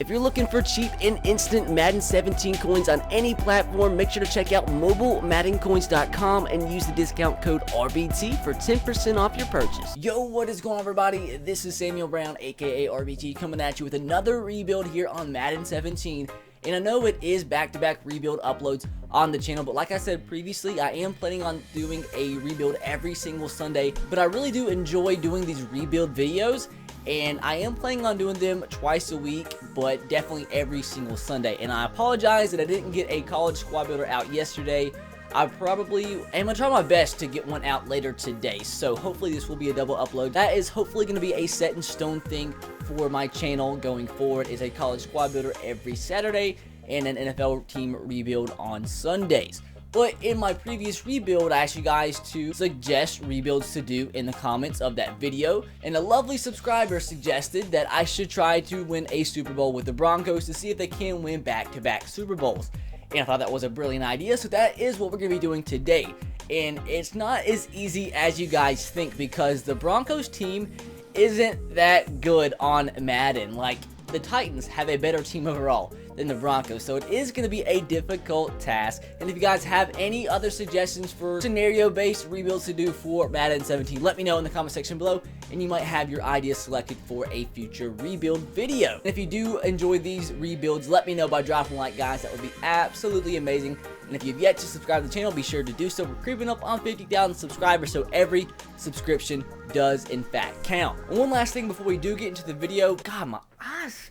If you're looking for cheap and instant Madden 17 coins on any platform, make sure to check out mobilemaddencoins.com and use the discount code RBT for 10% off your purchase. Yo, what is going on, everybody? This is Samuel Brown, aka RBT, coming at you with another rebuild here on Madden 17. And I know it is back-to-back rebuild uploads on the channel, but like I said previously, I am planning on doing a rebuild every single Sunday. But I really do enjoy doing these rebuild videos, and I am planning on doing them twice a week, but definitely every single Sunday. And I apologize that I didn't get a college squad builder out yesterday. I probably am going to try my best to get one out later today, so hopefully this will be a double upload. That is hopefully going to be a set in stone thing for my channel going forward, is a college squad builder every Saturday and an NFL team rebuild on Sundays. But in my previous rebuild, I asked you guys to suggest rebuilds to do in the comments of that video, and a lovely subscriber suggested that I should try to win a Super Bowl with the Broncos to see if they can win back-to-back Super Bowls. And I thought that was a brilliant idea, so that is what we're going to be doing today. And it's not as easy as you guys think, because the Broncos team isn't that good on Madden. Like, the Titans have a better team overall than the Broncos, so it is going to be a difficult task. And if you guys have any other suggestions for scenario-based rebuilds to do for Madden 17, let me know in the comment section below, and you might have your ideas selected for a future rebuild video. And if you do enjoy these rebuilds, let me know by dropping a like, guys. That would be absolutely amazing. And if you've yet to subscribe to the channel, be sure to do so. We're creeping up on 50,000 subscribers, so every subscription does in fact count. And one last thing before we do get into the video. God, my eyes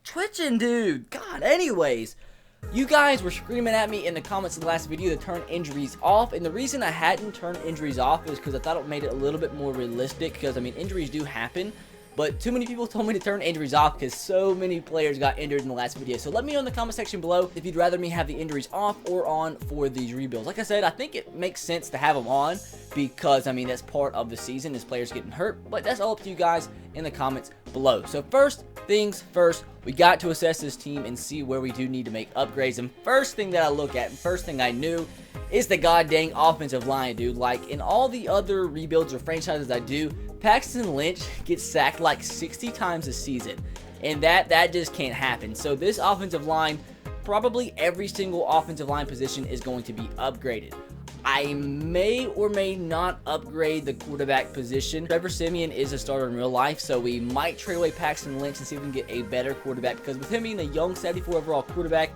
twitching, dude. God, anyways, you guys were screaming at me in the comments of the last video to turn injuries off, and the reason I hadn't turned injuries off is because I thought it made it a little bit more realistic, because, I mean, injuries do happen, but too many people told me to turn injuries off because so many players got injured in the last video. So let me know in the comment section below if you'd rather me have the injuries off or on for these rebuilds. Like I said, I think it makes sense to have them on because, I mean, that's part of the season is players getting hurt, but that's all up to you guys in the comments below. So first things first, we got to assess this team and see where we do need to make upgrades. And first thing that I look at, and first thing I knew, is the goddamn offensive line, dude. Like, in all the other rebuilds or franchises I do, Paxton Lynch gets sacked like 60 times a season, and that just can't happen. So this offensive line, probably every single offensive line position is going to be upgraded. I may or may not upgrade the quarterback position. Trevor Siemian is a starter in real life, so we might trade away Paxton Lynch and see if we can get a better quarterback, because with him being a young 74 overall quarterback,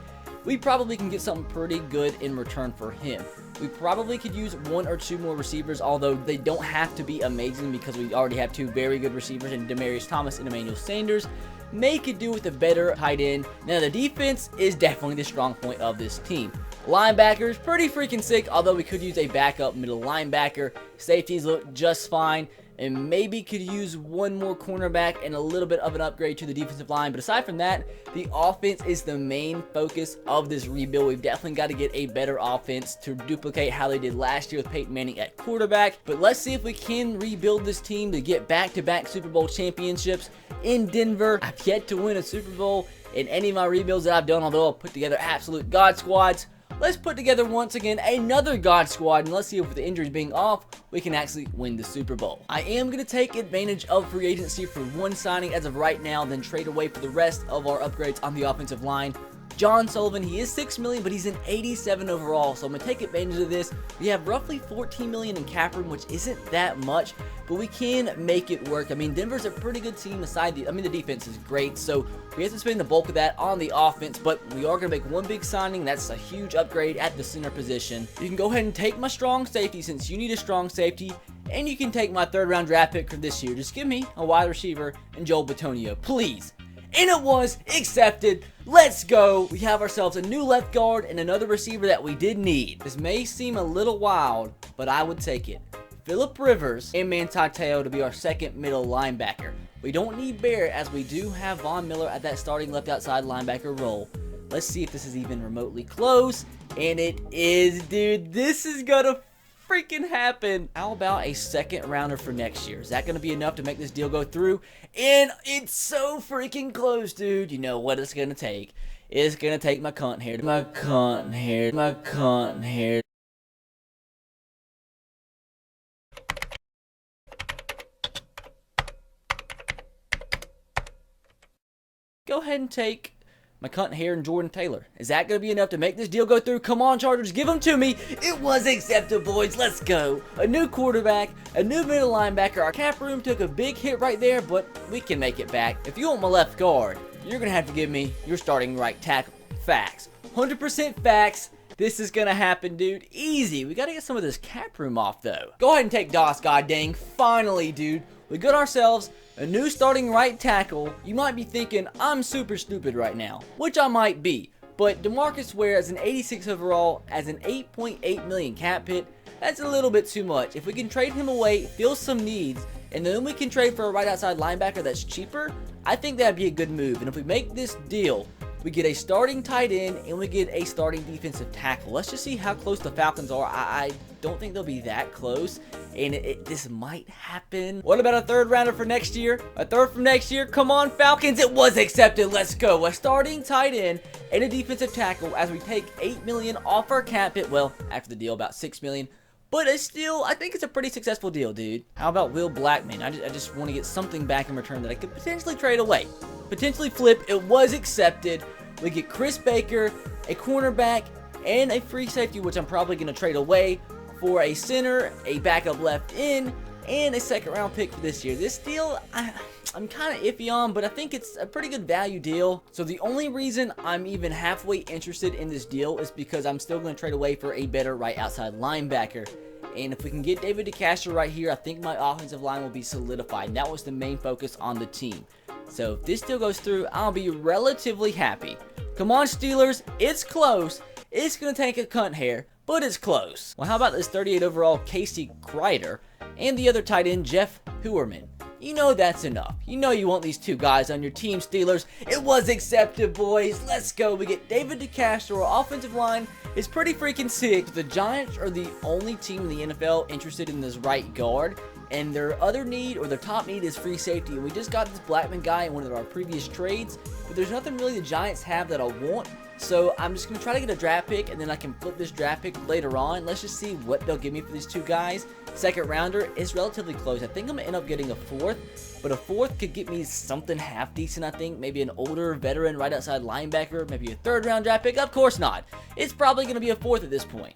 we probably can get something pretty good in return for him. We probably could use one or two more receivers, although they don't have to be amazing because we already have two very good receivers in Demaryius Thomas and Emmanuel Sanders. May could do with a better tight end. Now, the defense is definitely the strong point of this team. Linebackers, pretty freaking sick, although we could use a backup middle linebacker. Safeties look just fine, and maybe could use one more cornerback and a little bit of an upgrade to the defensive line. But aside from that, the offense is the main focus of this rebuild. We've definitely got to get a better offense to duplicate how they did last year with Peyton Manning at quarterback. But let's see if we can rebuild this team to get back-to-back Super Bowl championships in Denver. I've yet to win a Super Bowl in any of my rebuilds that I've done, although I've put together absolute God squads. Let's put together once again another God squad, and let's see if with the injuries being off, we can actually win the Super Bowl. I am going to take advantage of free agency for one signing as of right now, then trade away for the rest of our upgrades on the offensive line. John Sullivan, he is $6 million, but he's an 87 overall, so I'm going to take advantage of this. We have roughly $14 million in cap room, which isn't that much, but we can make it work. I mean, Denver's a pretty good team aside the defense is great, so we have to spend the bulk of that on the offense, but we are going to make one big signing. That's a huge upgrade at the center position. You can go ahead and take my strong safety since you need a strong safety, and you can take my third-round draft pick from this year. Just give me a wide receiver and Joel Bitonio, please. And it was accepted. Let's go. We have ourselves a new left guard and another receiver that we did need. This may seem a little wild, but I would take it. Phillip Rivers and Manti Te'o to be our second middle linebacker. We don't need Barrett, as we do have Von Miller at that starting left outside linebacker role. Let's see if this is even remotely close. And it is, dude. This is gonna freaking happen. How about a second rounder for next year? Is that going to be enough to make this deal go through? And it's so freaking close, dude. You know what it's going to take. It's going to take my cunt hair. My cunt hair. My cunt hair. Go ahead and take my cunt hair and Jordan Taylor. Is that going to be enough to make this deal go through? Come on, Chargers, give them to me. It was accepted, boys. Let's go. A new quarterback, a new middle linebacker. Our cap room took a big hit right there, but we can make it back. If you want my left guard, you're going to have to give me your starting right tackle. Facts. 100% facts. This is going to happen, dude. Easy. We got to get some of this cap room off, though. Go ahead and take Doss, goddang. Finally, dude. We got ourselves a new starting right tackle. You might be thinking, I'm super stupid right now, which I might be. But DeMarcus Ware as an 86 overall, as an 8.8 million cap hit, that's a little bit too much. If we can trade him away, fill some needs, and then we can trade for a right outside linebacker that's cheaper, I think that'd be a good move. And if we make this deal, we get a starting tight end, and we get a starting defensive tackle. Let's just see how close the Falcons are. I don't think they'll be that close, and this might happen. What about a third rounder for next year? A third from next year? Come on, Falcons. It was accepted. Let's go. A starting tight end and a defensive tackle as we take $8 million off our cap hit. Well, after the deal, about $6 million. But it's still, I think it's a pretty successful deal, dude. How about Will Blackman? I just want to get something back in return that I could potentially trade away. Potentially flip. It was accepted. We get Chris Baker, a cornerback, and a free safety, which I'm probably going to trade away for a center, a backup left end, and a second round pick for this year. This deal, I'm kind of iffy on, but I think it's a pretty good value deal. So the only reason I'm even halfway interested in this deal is because I'm still going to trade away for a better right outside linebacker. And if we can get David DeCastro right here, I think my offensive line will be solidified. And that was the main focus on the team. So if this deal goes through, I'll be relatively happy. Come on, Steelers. It's close. It's going to take a cunt hair, but it's close. Well, how about this 38 overall Casey Kreider and the other tight end, Jeff Heuerman? You know that's enough. You know you want these two guys on your team, Steelers. It was accepted, boys. Let's go. We get David DeCastro. Our offensive line is pretty freaking sick. The Giants are the only team in the NFL interested in this right guard. And their other need, or their top need, is free safety. And we just got this Blackman guy in one of our previous trades. But there's nothing really the Giants have that I want. So I'm just going to try to get a draft pick, and then I can flip this draft pick later on. Let's just see what they'll give me for these two guys. Second rounder is relatively close. I think I'm going to end up getting a fourth. But a fourth could get me something half decent, I think. Maybe an older veteran right outside linebacker. Maybe a third round draft pick. Of course not. It's probably going to be a fourth at this point.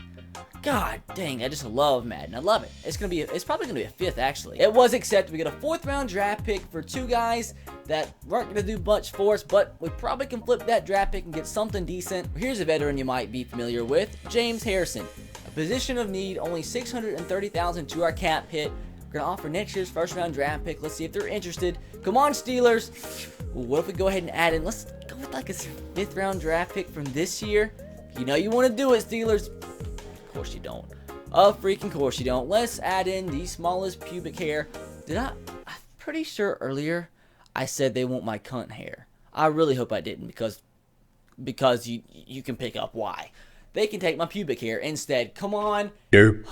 God dang, I just love Madden. I love it. It's probably gonna be a fifth, actually. It was accepted. We get a fourth round draft pick for two guys that weren't gonna do much for us, but we probably can flip that draft pick and get something decent. Here's a veteran you might be familiar with, James Harrison. A position of need, only $630,000 to our cap hit. We're gonna offer next year's first round draft pick. Let's see if they're interested. Come on, Steelers. What if we go ahead and add in? Let's go with like a fifth round draft pick from this year. You know you want to do it, Steelers. Of course you don't. Of freaking course you don't. Let's add in the smallest pubic hair. I'm pretty sure earlier I said they want my cunt hair. I really hope I didn't, because you can pick up why. They can take my pubic hair instead. Come on. Nope.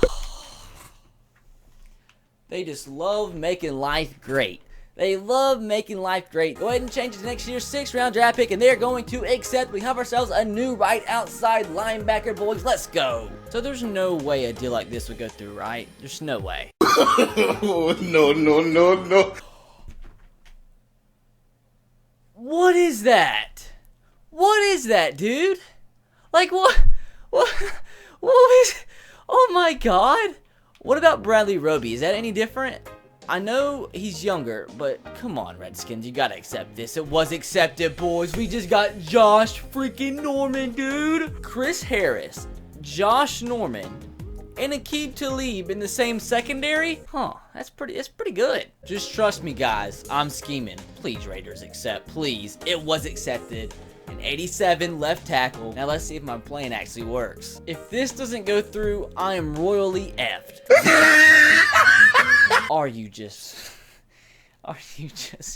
They just love making life great. They love making life great. Go ahead and change it to next year's 6th round draft pick, and they're going to accept. We have ourselves a new right outside linebacker, boys. Let's go. So there's no way a deal like this would go through, right? There's no way. No. What is that? What is that, dude? Like, what is... Oh my god. What about Bradley Roby? Is that any different? I know he's younger, but come on, Redskins, you gotta accept this. It was accepted, boys. We just got Josh freaking Norman, dude. Chris Harris, Josh Norman, and Aqib Talib in the same secondary? Huh, that's pretty good. Just trust me, guys. I'm scheming. Please, Raiders, accept. Please. It was accepted. An 87 left tackle. Now let's see if my plan actually works. If this doesn't go through, I am royally effed. Are you just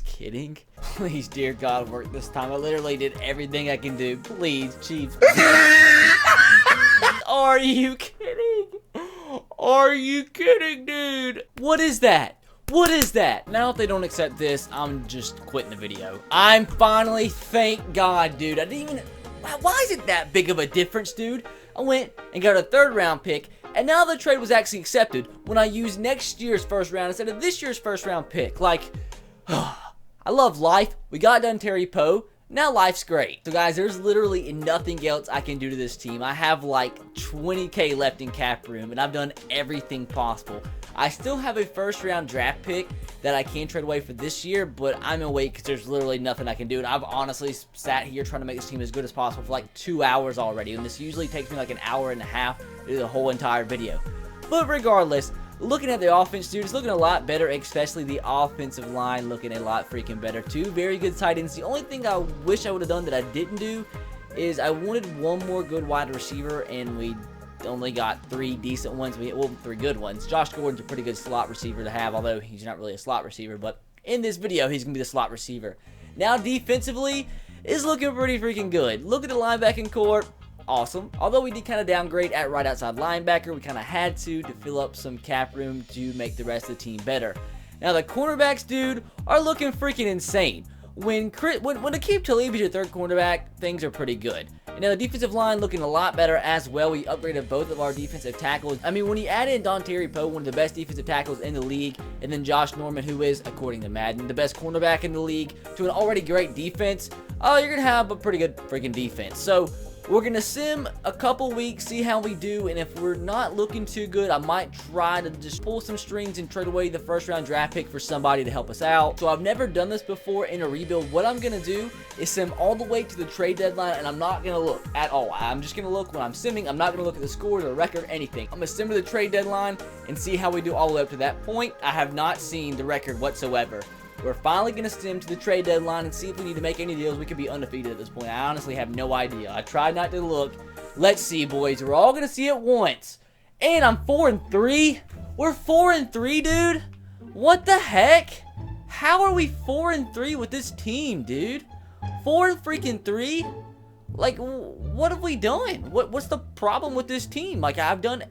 kidding? Please, dear God, work this time. I literally did everything I can do. Please, Chiefs. Are you kidding? Are you kidding, dude? What is that? What is that? Now if they don't accept this, I'm just quitting the video. I'm finally, thank God, dude. I didn't even... Why is it that big of a difference, dude? I went and got a 3rd round pick, and now the trade was actually accepted when I used next year's 1st round instead of this year's 1st round pick. Like, I love life. We got done Terry Poe. Now life's great. So guys, there's literally nothing else I can do to this team. I have like 20K left in cap room, and I've done everything possible. I still have a first round draft pick that I can trade away for this year, but I'm gonna wait because there's literally nothing I can do. And I've honestly sat here trying to make this team as good as possible for like 2 hours already, and this usually takes me like an hour and a half to do the whole entire video. But regardless, looking at the offense, dude, it's looking a lot better, especially the offensive line looking a lot freaking better too. Very good tight ends. The only thing I wish I would have done that I didn't do is I wanted one more good wide receiver, and we only got 3 decent ones. Well, 3 good ones. Josh Gordon's a pretty good slot receiver to have, although he's not really a slot receiver, but in this video, he's going to be the slot receiver. Now, defensively, is looking pretty freaking good. Look at the linebacking core. Awesome. Although we did kind of downgrade at right outside linebacker, we kind of had to fill up some cap room to make the rest of the team better. Now, the cornerbacks, dude, are looking freaking insane. When Aqib Talib is your third cornerback, things are pretty good. And now the defensive line looking a lot better as well. We upgraded both of our defensive tackles. I mean, when you add in Dontari Poe, one of the best defensive tackles in the league, and then Josh Norman, who is, according to Madden, the best cornerback in the league, to an already great defense, oh, you're going to have a pretty good freaking defense. So we're going to sim a couple weeks, see how we do, and if we're not looking too good, I might try to just pull some strings and trade away the first round draft pick for somebody to help us out. So I've never done this before in a rebuild. What I'm going to do is sim all the way to the trade deadline, and I'm not going to look at all. I'm just going to look when I'm simming. I'm not going to look at the scores or record or anything. I'm going to sim to the trade deadline and see how we do all the way up to that point. I have not seen the record whatsoever. We're finally going to stem to the trade deadline and see if we need to make any deals. We could be undefeated at this point. I honestly have no idea. I tried not to look. Let's see, boys. We're all going to see it once. And I'm 4-3. We're 4-3, dude. What the heck? How are we 4-3 with this team, dude? 4-3? Like, what have we done? What's the problem with this team? Like, I've done...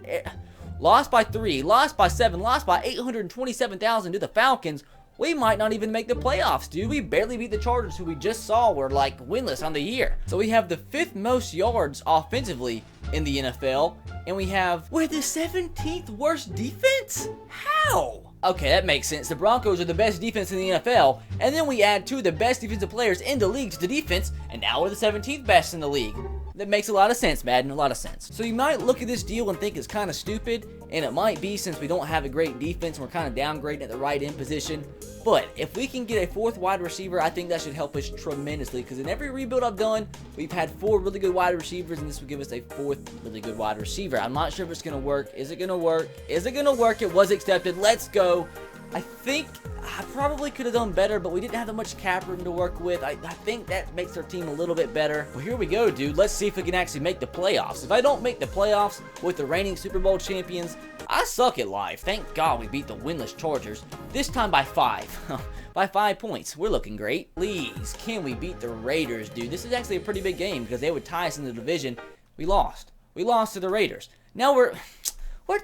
Lost by 3, lost by 7, lost by 827,000 to the Falcons. We might not even make the playoffs, dude. We barely beat the Chargers, who we just saw were, like, winless on the year. So we have the 5th most yards offensively in the NFL, and we're the 17th worst defense? How? Okay, that makes sense. The Broncos are the best defense in the NFL, and then we add 2 of the best defensive players in the league to the defense, and now we're the 17th best in the league. That makes a lot of sense, Madden, a lot of sense. So you might look at this deal and think it's kind of stupid, and it might be since we don't have a great defense and we're kind of downgrading at the right end position. But if we can get a 4th wide receiver, I think that should help us tremendously, because in every rebuild I've done, we've had 4 really good wide receivers, and this would give us a 4th really good wide receiver. I'm not sure if it's going to work. Is it going to work? Is it going to work? It was accepted. Let's go. I think I probably could have done better, but we didn't have that much cap room to work with. I think that makes our team a little bit better. Well, here we go, dude. Let's see if we can actually make the playoffs. If I don't make the playoffs with the reigning Super Bowl champions, I suck at life. Thank God we beat the winless Chargers. This time by 5. By 5 points. We're looking great. Please, can we beat the Raiders, dude? This is actually a pretty big game because they would tie us in the division. We lost. We lost to the Raiders. Now we're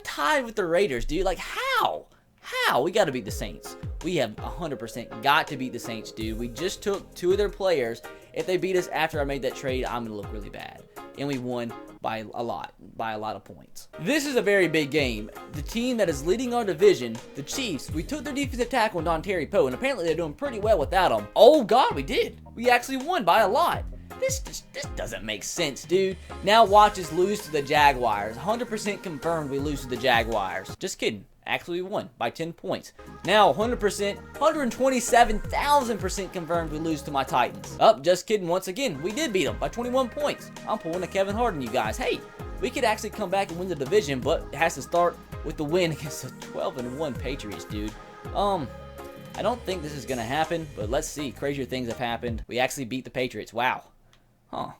tied with the Raiders, dude. Like, how? How? We got to beat the Saints. We have 100% got to beat the Saints, dude. We just took 2 of their players. If they beat us after I made that trade, I'm going to look really bad. And we won by a lot of points. This is a very big game. The team that is leading our division, the Chiefs, we took their defensive tackle, Dontari Poe, and apparently they're doing pretty well without him. Oh, God, we did. We actually won by a lot. This doesn't make sense, dude. Now watch us lose to the Jaguars. 100% confirmed we lose to the Jaguars. Just kidding. Actually, we won by 10 points. Now, 100%, 127,000% confirmed we lose to my Titans. Oh, just kidding. Once again, we did beat them by 21 points. I'm pulling a Kevin Harden, you guys. Hey, we could actually come back and win the division, but it has to start with the win against the 12-1 Patriots, dude. I don't think this is going to happen, but let's see. Crazier things have happened. We actually beat the Patriots. Wow. Huh.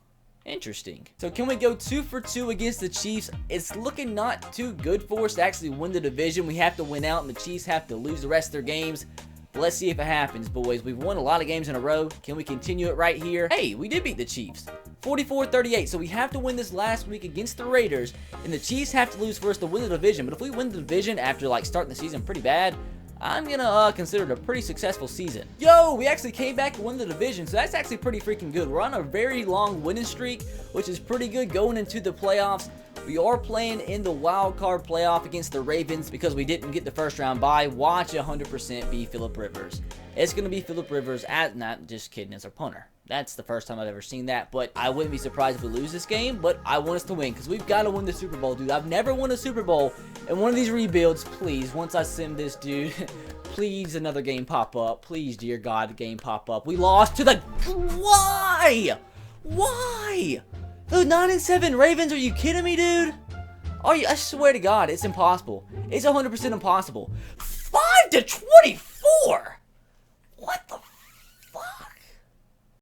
Interesting. So can we go 2 for 2 against the Chiefs? It's looking not too good for us to actually win the division. We have to win out, and the Chiefs have to lose the rest of their games. But let's see if it happens, boys. We've won a lot of games in a row. Can we continue it right here? Hey, we did beat the Chiefs. 44-38. So we have to win this last week against the Raiders, and the Chiefs have to lose first to win the division. But if we win the division after, like, starting the season pretty bad, I'm gonna consider it a pretty successful season. Yo, we actually came back to win the division, so that's actually pretty freaking good. We're on a very long winning streak, which is pretty good going into the playoffs. We are playing in the wild card playoff against the Ravens because we didn't get the first round bye. Watch 100% be Phillip Rivers. It's gonna be Phillip Rivers not just kidding, it's our punter. That's the first time I've ever seen that, but I wouldn't be surprised if we lose this game, but I want us to win, because we've got to win the Super Bowl, dude. I've never won a Super Bowl, and one of these rebuilds, please, once I sim this, dude, please another game pop up. Please, dear God, the game pop up. We lost to the... Why? Why? The 9-7 Ravens, are you kidding me, dude? Are you? I swear to God, it's impossible. It's 100% impossible. 5-24? What the